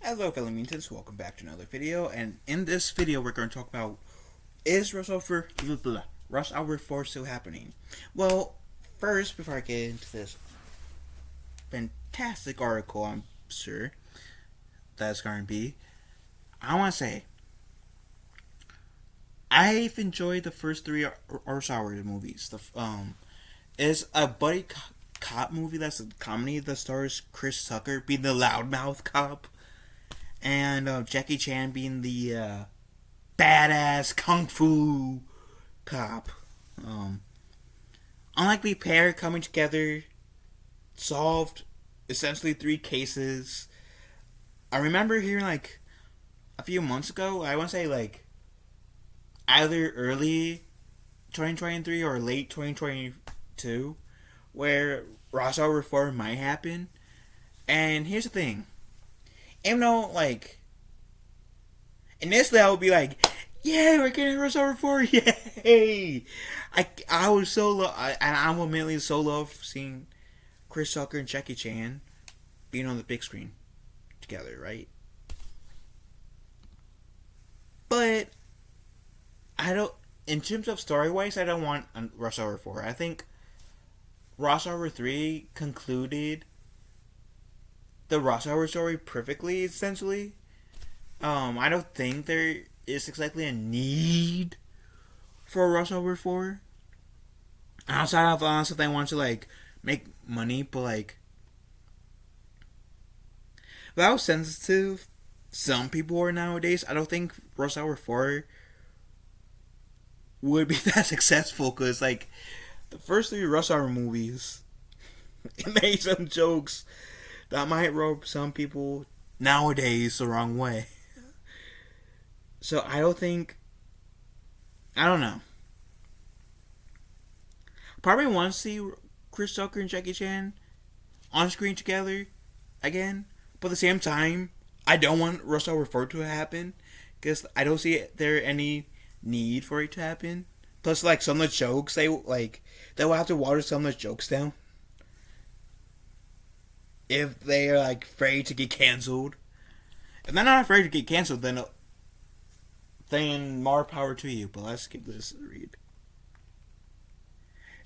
Hello fellow mutants, welcome back to another video, and in this video we're going to talk about, is Rush Hour 4 still happening? Well, first, before I get into this fantastic article I'm sure that's going to be, I want to say, I've enjoyed the first three Rush Hour movies. It's a buddy cop movie that's a comedy that stars Chris Tucker being the loudmouth cop, and Jackie Chan being the badass kung fu cop. Unlikely pair coming together, solved essentially three cases. I remember hearing like a few months ago, I want to say like either early 2023 or late 2022, where Rush Hour 4 might happen. And here's the thing. Even though, like, initially I would be like, yay, we're getting Rush Hour 4, yay! I was so and I'm immediately so love seeing Chris Tucker and Jackie Chan being on the big screen together, right? But I don't, in terms of story-wise, I don't want Rush Hour 4. I think Rush Hour 3 concluded the Rush Hour story perfectly, essentially. I don't think there is exactly a need for a Rush Hour 4. Outside of if they want to, like, make money, but, like, without sensitive some people are nowadays, I don't think Rush Hour 4 would be that successful, because, like, the first three Rush Hour movies, it made some jokes that might rub some people nowadays the wrong way. So I don't know. Probably want to see Chris Tucker and Jackie Chan on screen together again, but at the same time, I don't want Rush Hour 4 to happen, because I don't see there any need for it to happen. Plus, like, some of the jokes, they will have to water some of the jokes down if they are, like, afraid to get cancelled. If they're not afraid to get cancelled, then more power to you. But let's give this a read.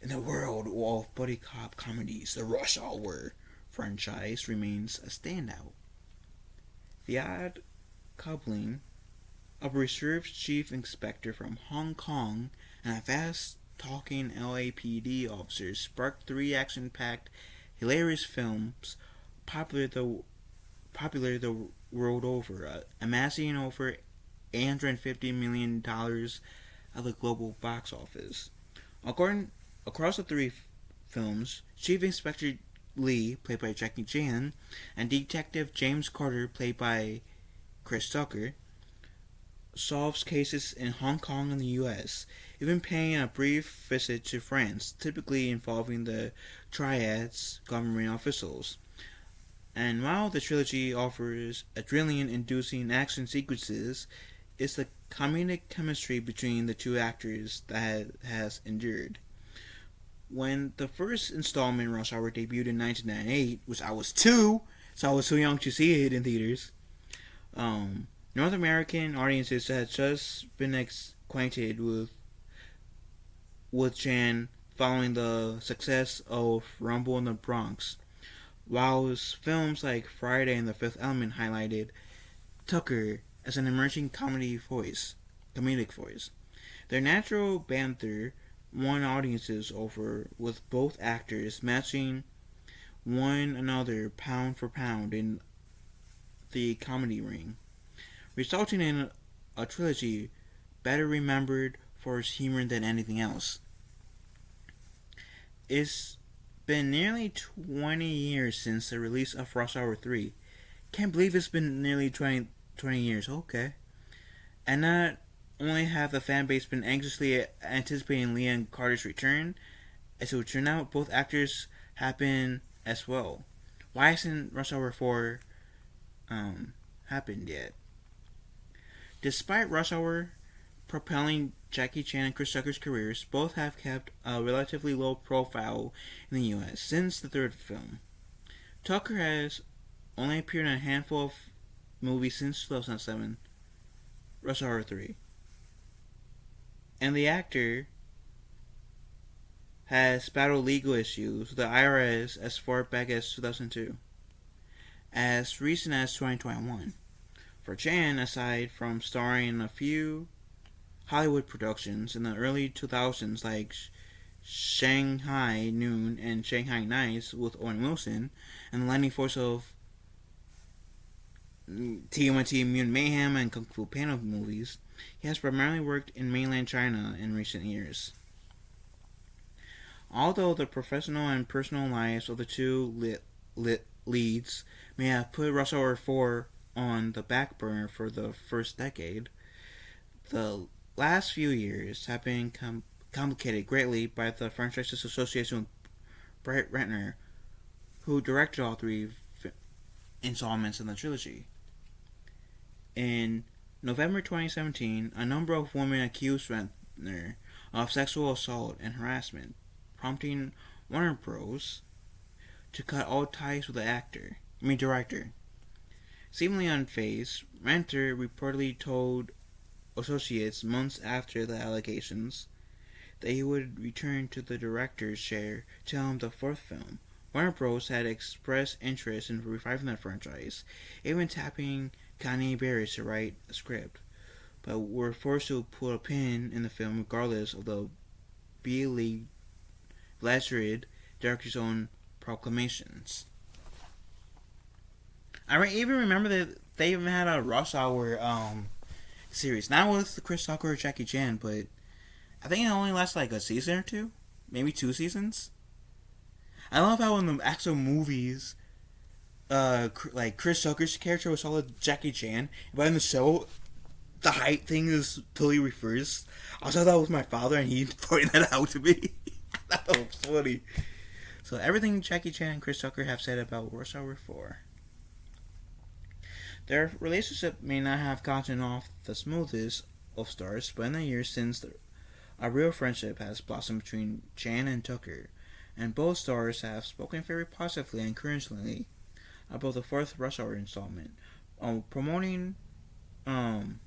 In the world of buddy cop comedies, the Rush Hour franchise remains a standout. The odd coupling of a reserved chief inspector from Hong Kong and a fast-talking LAPD officer sparked three action-packed, hilarious films popular the world over, amassing over $850 million at the global box office. Across the three films, Chief Inspector Lee, played by Jackie Chan, and Detective James Carter, played by Chris Tucker, solves cases in Hong Kong and the US, even paying a brief visit to France, typically involving the triad's government officials. And while the trilogy offers adrenaline-inducing action sequences, it's the comedic chemistry between the two actors that has endured. When the first installment, Rush Hour, debuted in 1998, which I was 2, so I was too young to see it in theaters, North American audiences had just been acquainted with Chan following the success of Rumble in the Bronx, while films like Friday and The Fifth Element highlighted Tucker as an emerging comedic voice. Their natural banter won audiences over, with both actors matching one another pound for pound in the comedy ring, resulting in a trilogy better remembered for its humor than anything else. It's been nearly 20 years since the release of Rush Hour 3. Can't believe it's been nearly 20 years, okay. And not only have the fan base been anxiously anticipating Liam Carter's return, as it would turn out, both actors have been as well. Why hasn't Rush Hour 4 happened yet? Despite Rush Hour propelling Jackie Chan and Chris Tucker's careers, both have kept a relatively low profile in the US since the third film. Tucker has only appeared in a handful of movie since 2007, Rush Hour 3. And the actor has battled legal issues with the IRS as far back as 2002, as recent as 2021. For Chan, aside from starring in a few Hollywood productions in the early 2000s like Shanghai Noon and Shanghai Nights with Owen Wilson, and the leading force of TMNT Mutant Mayhem and Kung Fu Panda movies, he has primarily worked in mainland China in recent years. Although the professional and personal lives of the two leads may have put Rush Hour 4 on the back burner for the first decade, the last few years have been complicated greatly by the franchise's association with Brett Ratner, who directed all three installments in the trilogy. In November 2017, a number of women accused Ratner of sexual assault and harassment, prompting Warner Bros. To cut all ties with the director. Seemingly unfazed, Ratner reportedly told associates months after the allegations that he would return to the director's chair to helm the fourth film. Warner Bros. Had expressed interest in reviving the franchise, even tapping Kanye Barris to write a script, but were forced to put a pin in the film regardless of the B-League Lazard director's own proclamations. I even remember that they even had a Rush Hour series, not with Chris Tucker or Jackie Chan, but I think it only lasted like a season or two, maybe 2 seasons. I love how in the actual movies, like Chris Tucker's character was all with Jackie Chan, but in the show, the height thing is totally reversed. I saw that with my father, and he pointed that out to me. That was funny. So everything Jackie Chan and Chris Tucker have said about Rush Hour 4. Their relationship may not have gotten off the smoothest of starts, but in the years since, a real friendship has blossomed between Chan and Tucker, and both stars have spoken very positively and encouragingly about the fourth Rush Hour installment. Promoting Martin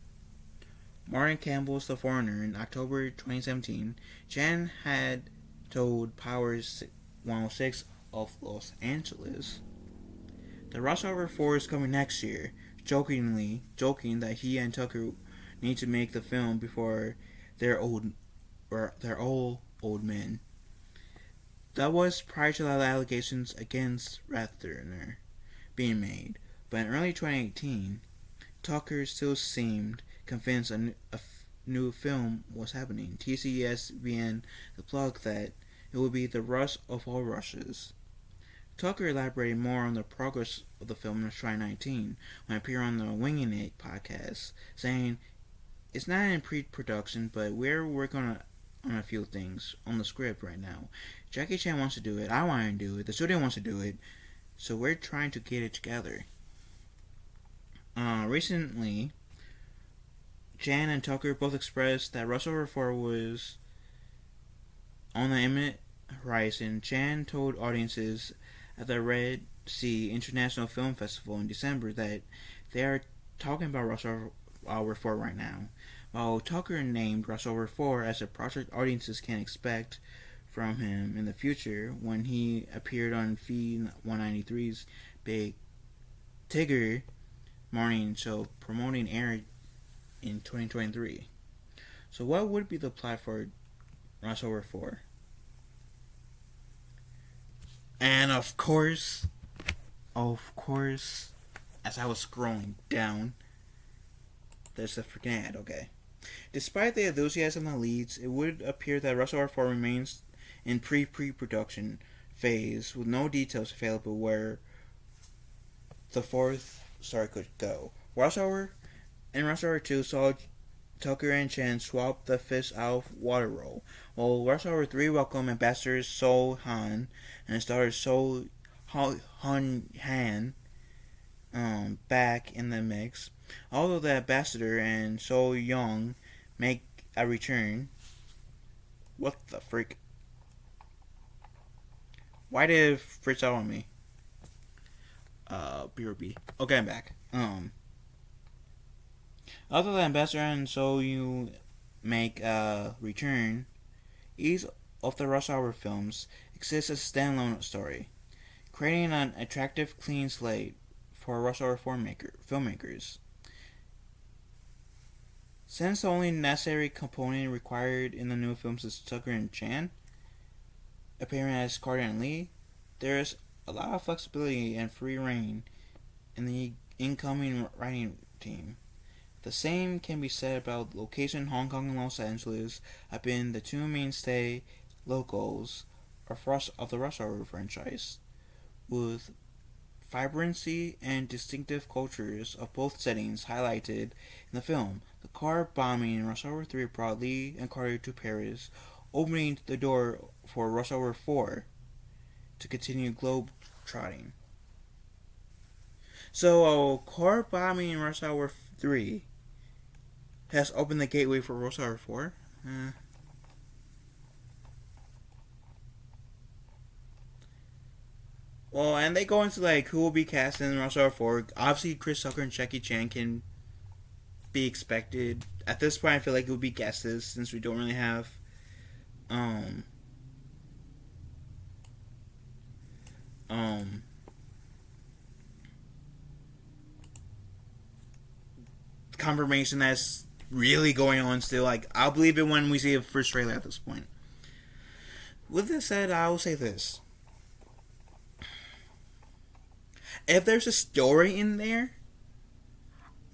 Campbell's The Foreigner in October 2017, Chan had told Power 106 of Los Angeles, "The Rush Hour 4 is coming next year," joking that he and Tucker need to make the film before they're all old men. That was prior to the allegations against Ratner being made, but in early 2018, Tucker still seemed convinced a new film was happening. TCS began the plug that it would be the rush of all rushes. Tucker elaborated more on the progress of the film in 2019 when he appeared on the Winging It podcast, saying, "It's not in pre-production, but we're working on a few things on the script right now. Jackie Chan wants to do it, I want to do it, the studio wants to do it, so we're trying to get it together." Recently, Chan and Tucker both expressed that Rush Hour 4 was on the imminent horizon. Chan told audiences at the Red Sea International Film Festival in December that they are talking about Rush Hour 4 right now, while Tucker named Rush Hour 4 as a project audiences can expect from him in the future when he appeared on Feed 193's Big Tigger morning show promoting aired in 2023. So what would be the plot for Rush Hour 4? And of course, as I was scrolling down, there's a freaking ad, okay. Despite the enthusiasm that leads, it would appear that Rush Hour 4 remains in pre-production phase with no details available where the fourth story could go. Rush Hour 2 saw Tucker and Chan swap the fish out of Waterroll, while Rush Hour 3 welcomed ambassadors So Han and starter So Hun Han back in the mix. Although the ambassador and So Young make a return. What the freak? Why did it freak out on me? BRB. Okay, I'm back. Other than Bester and So You Make a Return, each of the Rush Hour films exists as a standalone story, creating an attractive, clean slate for Rush Hour filmmakers. Since the only necessary component required in the new films is Tucker and Chan, appearing as Carter and Lee, there is a lot of flexibility and free reign in the incoming writing team. The same can be said about location Hong Kong and Los Angeles have been the two mainstay locals of the Rush Hour franchise, with vibrancy and distinctive cultures of both settings highlighted in the film. The car bombing in Rush Hour 3 brought Lee and Carter to Paris, opening the door for Rush Hour 4 to continue globe trotting. So, car bombing in Rush Hour 3 has opened the gateway for Rush Hour 4. Well, and they go into like who will be cast in Rush Hour 4. Obviously, Chris Tucker and Jackie Chan can be expected. At this point, I feel like it would be guesses since we don't really have um um confirmation that's really going on still. Like, I'll believe it when we see a first trailer at this point. With this said, I will say this. If there's a story in there,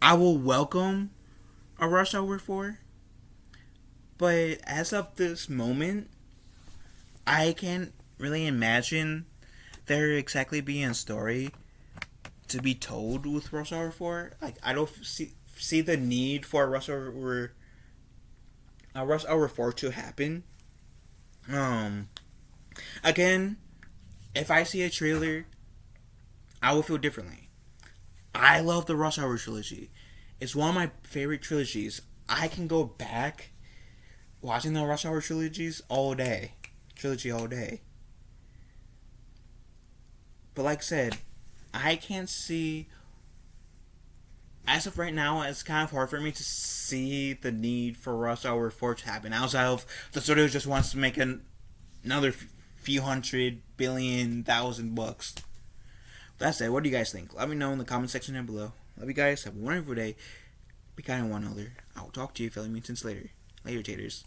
I will welcome a Rush Hour 4. But as of this moment, I can't really imagine there exactly being a story to be told with Rush Hour 4. Like, I don't see the need for a Rush Hour 4 to happen. Again, if I see a trailer, I will feel differently. I love the Rush Hour trilogy. It's one of my favorite trilogies. I can go back watching the Rush Hour trilogy all day. But like I said, I can't see. As of right now, it's kind of hard for me to see the need for Rush Hour 4 to happen. Outside of the studio just wants to make another few $100 billion thousand bucks. That's it. What do you guys think? Let me know in the comment section down below. Love you guys. Have a wonderful day. Be kind to one another. I will talk to you, fellow mutants, later. Later, taters.